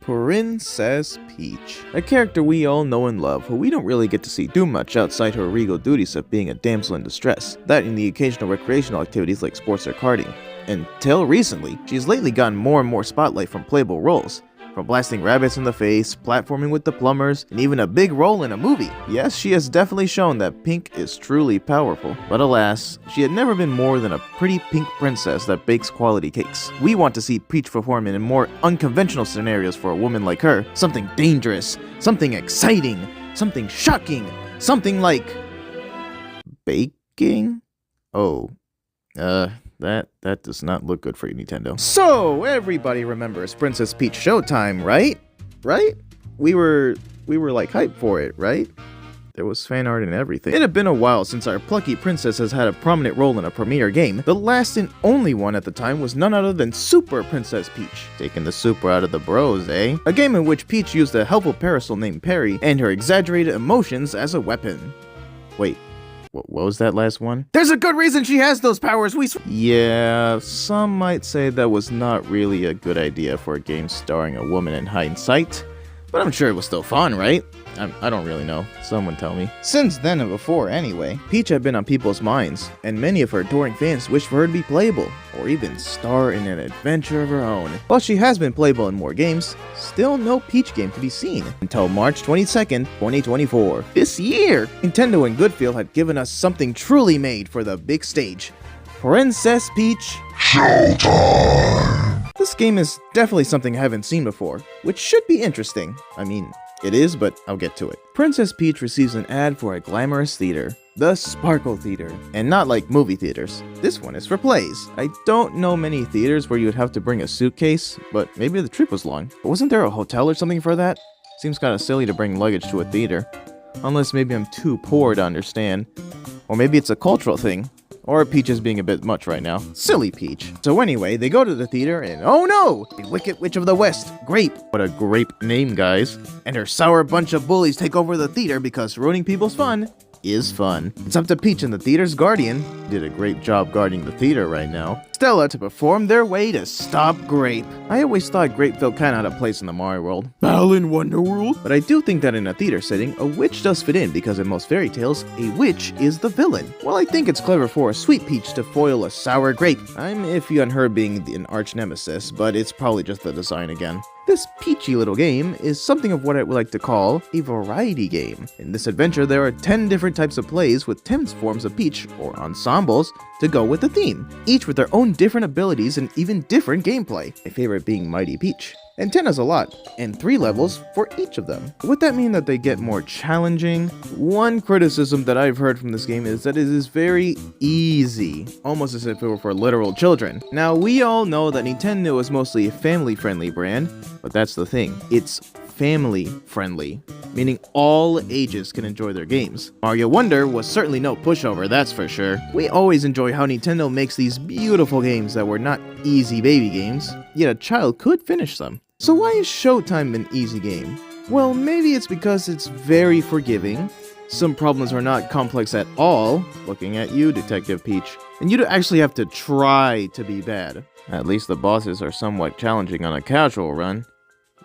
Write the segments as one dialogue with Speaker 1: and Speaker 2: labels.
Speaker 1: Princess Peach, a character we all know and love, who we don't really get to see do much outside her regal duties of being a damsel in distress, that in the occasional recreational activities like sports or karting. Until recently, she's lately gotten more and more spotlight from playable roles, from blasting rabbits in the face, platforming with the plumbers, and even a big role in a movie. Yes, she has definitely shown that pink is truly powerful, but alas, she had never been more than a pretty pink princess that bakes quality cakes. We want to see Peach perform in more unconventional scenarios for a woman like her, something dangerous, something exciting, something shocking, something like... baking? Oh, That does not look good for you, Nintendo. So, everybody remembers Princess Peach Showtime, right? Right? We were like hyped for it, right? There was fan art and everything. It had been a while since our plucky princess has had a prominent role in a premiere game. The last and only one at the time was none other than Super Princess Peach. Taking the super out of the bros, eh? A game in which Peach used a helpful parasol named Perry and her exaggerated emotions as a weapon. Wait. What was that last one? There's a good reason she has those powers, Yeah, some might say that was not really a good idea for a game starring a woman in hindsight, but I'm sure it was still fun, right? I don't really know. Someone tell me. Since then and before, anyway, Peach had been on people's minds, and many of her adoring fans wished for her to be playable, or even star in an adventure of her own. While she has been playable in more games, still no Peach game to be seen until March 22nd, 2024. This year, Nintendo and Goodfield had given us something truly made for the big stage. Princess Peach Showtime! This game is definitely something I haven't seen before, which should be interesting. I mean, it is, but I'll get to it. Princess Peach receives an ad for a glamorous theater, the Sparkle Theater, and not like movie theaters. This one is for plays. I don't know many theaters where you would have to bring a suitcase, but maybe the trip was long. But wasn't there a hotel or something for that? Seems kinda silly to bring luggage to a theater. Unless maybe I'm too poor to understand. Or maybe it's a cultural thing. Or Peach is being a bit much right now. Silly Peach. So anyway, they go to the theater and oh no! The Wicked Witch of the West, Grape. What a grape name, guys. And her sour bunch of bullies take over the theater because ruining people's fun is fun. It's up to Peach and the theater's guardian, did a great job guarding the theater right now, Stella, to perform their way to stop Grape. I always thought Grape felt kinda out of place in the Mario world. Balan Wonderworld? But I do think that in a theater setting, a witch does fit in because in most fairy tales, a witch is the villain. Well, I think it's clever for a sweet Peach to foil a sour Grape. I'm iffy on her being an arch nemesis, but it's probably just the design again. This peachy little game is something of what I would like to call a variety game. In this adventure, there are 10 different types of plays with 10 forms of Peach, or ensembles, to go with the theme, each with their own different abilities and even different gameplay, my favorite being Mighty Peach. And 10 is a lot, and 3 levels for each of them. Would that mean that they get more challenging? One criticism that I've heard from this game is that it is very easy, almost as if it were for literal children. Now, we all know that Nintendo is mostly a family-friendly brand, but that's the thing, it's family-friendly, meaning all ages can enjoy their games. Mario Wonder was certainly no pushover, that's for sure. We always enjoy how Nintendo makes these beautiful games that were not easy baby games, yet a child could finish them. So why is Showtime an easy game? Well, maybe it's because it's very forgiving. Some problems are not complex at all, looking at you, Detective Peach. And you don't actually have to try to be bad. At least the bosses are somewhat challenging on a casual run.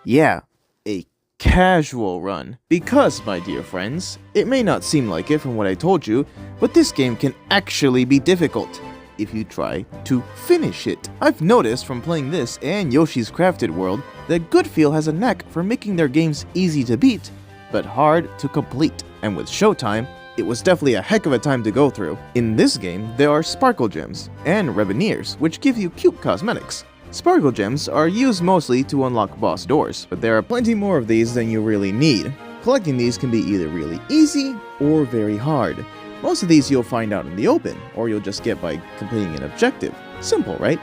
Speaker 1: Yeah, a casual run. Because, my dear friends, it may not seem like it from what I told you, but this game can actually be difficult if you try to finish it. I've noticed from playing this and Yoshi's Crafted World that Goodfield has a knack for making their games easy to beat, but hard to complete. And with Showtime, it was definitely a heck of a time to go through. In this game, there are Sparkle Gems and Reveneers, which give you cute cosmetics. Sparkle Gems are used mostly to unlock boss doors, but there are plenty more of these than you really need. Collecting these can be either really easy or very hard. Most of these you'll find out in the open, or you'll just get by completing an objective. Simple, right?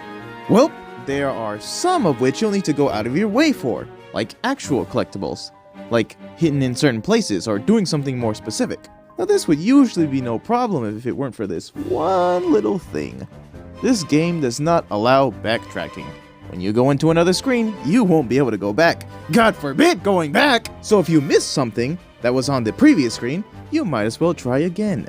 Speaker 1: Well, there are some of which you'll need to go out of your way for, like actual collectibles, like hidden in certain places or doing something more specific. Now this would usually be no problem if it weren't for this one little thing. This game does not allow backtracking. When you go into another screen, you won't be able to go back. God forbid going back! So if you missed something that was on the previous screen, you might as well try again.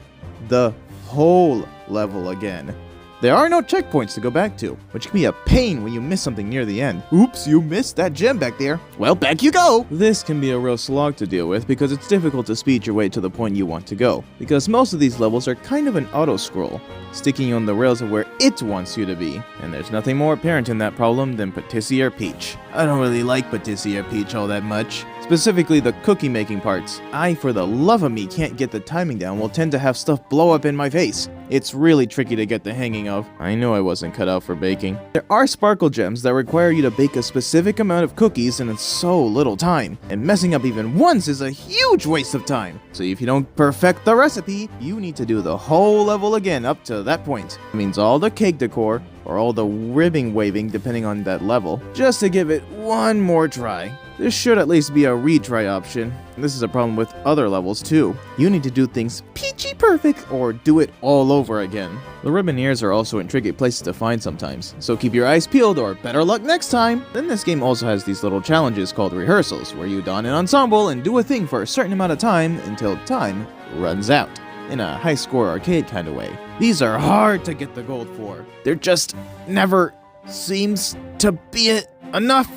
Speaker 1: The whole level again. There are no checkpoints to go back to, which can be a pain when you miss something near the end. Oops, you missed that gem back there. Well, back you go! This can be a real slog to deal with because it's difficult to speed your way to the point you want to go, because most of these levels are kind of an auto-scroll, sticking you on the rails of where it wants you to be. And there's nothing more apparent in that problem than Patissier Peach. I don't really like Patissier Peach all that much. Specifically the cookie making parts. I, for the love of me, can't get the timing down, will tend to have stuff blow up in my face. It's really tricky to get the hanging of. I knew I wasn't cut out for baking. There are sparkle gems that require you to bake a specific amount of cookies in so little time, and messing up even once is a huge waste of time. So if you don't perfect the recipe, you need to do the whole level again up to that point. It means all the cake decor, or all the ribbon waving depending on that level, just to give it one more try. There should at least be a retry option. This is a problem with other levels too. You need to do things peachy perfect or do it all over again. The ribbon ears are also in tricky places to find sometimes, so keep your eyes peeled or better luck next time. Then this game also has these little challenges called rehearsals, where you don an ensemble and do a thing for a certain amount of time until time runs out, in a high score arcade kind of way. These are hard to get the gold for. There just never seems to be enough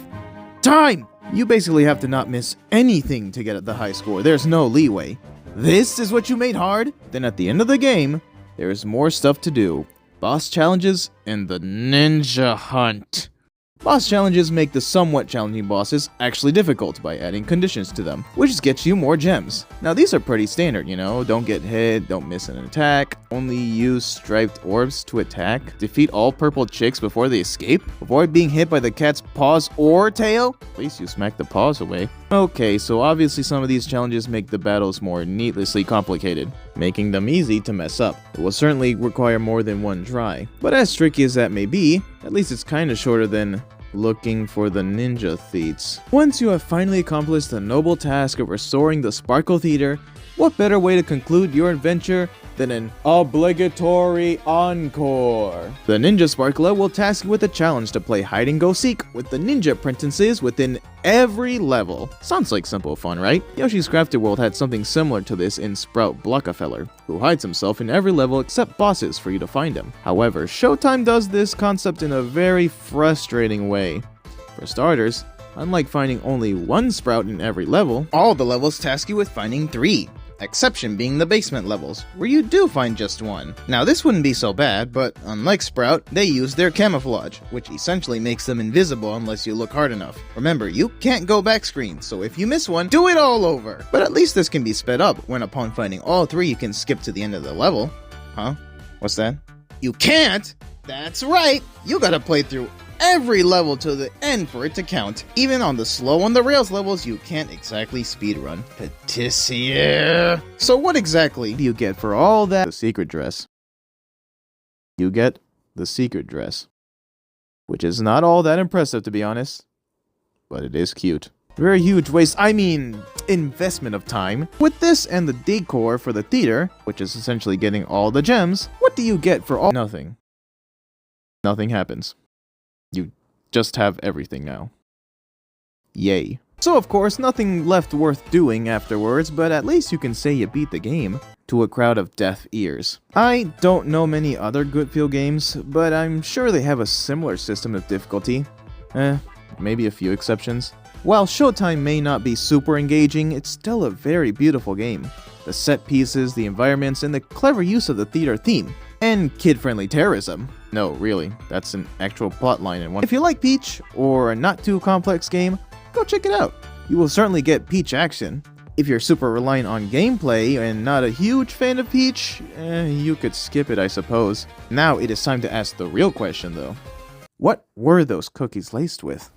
Speaker 1: time. You basically have to not miss anything to get the high score. There's no leeway. This is what you made hard? Then at the end of the game, there's more stuff to do. Boss challenges and the ninja hunt. Boss challenges make the somewhat challenging bosses actually difficult by adding conditions to them, which gets you more gems. Now these are pretty standard, you know, don't get hit, don't miss an attack, only use striped orbs to attack, defeat all purple chicks before they escape, avoid being hit by the cat's paws or tail, at least you smack the paws away. Okay, so obviously some of these challenges make the battles more needlessly complicated, making them easy to mess up. It will certainly require more than one try, but as tricky as that may be, at least it's kinda shorter than looking for the ninja theats. Once you have finally accomplished the noble task of restoring the Sparkle Theater, what better way to conclude your adventure than an obligatory encore? The Ninja Sparkler will task you with a challenge to play hide and go seek with the ninja princesses within every level. Sounds like simple fun, right? Yoshi's Crafted World had something similar to this in Sprout Blockafeller, who hides himself in every level except bosses for you to find him. However, Showtime does this concept in a very frustrating way. For starters, unlike finding only one Sprout in every level, all the levels task you with finding 3. Exception being the basement levels, where you do find just one. Now this wouldn't be so bad, but unlike Sprout, they use their camouflage, which essentially makes them invisible unless you look hard enough. Remember, you can't go back screen, so if you miss one, do it all over! But at least this can be sped up, when upon finding all 3 you can skip to the end of the level. Huh? What's that? You can't? That's right! You gotta play through every level to the end for it to count. Even on the slow on the rails levels, you can't exactly speedrun. Patissier! So what exactly do you get for all that? The secret dress. You get the secret dress. Which is not all that impressive, to be honest. But it is cute. Very huge waste, investment of time. With this and the decor for the theater, which is essentially getting all the gems, what do you get for all? Nothing. Nothing happens. You just have everything now. Yay. So of course, nothing left worth doing afterwards, but at least you can say you beat the game to a crowd of deaf ears. I don't know many other Goodfield games, but I'm sure they have a similar system of difficulty. Maybe a few exceptions. While Showtime may not be super engaging, it's still a very beautiful game. The set pieces, the environments, and the clever use of the theater theme. And kid-friendly terrorism. No, really, that's an actual plotline in one. If you like Peach, or a not-too-complex game, go check it out. You will certainly get Peach action. If you're super reliant on gameplay and not a huge fan of Peach, you could skip it, I suppose. Now it is time to ask the real question, though. What were those cookies laced with?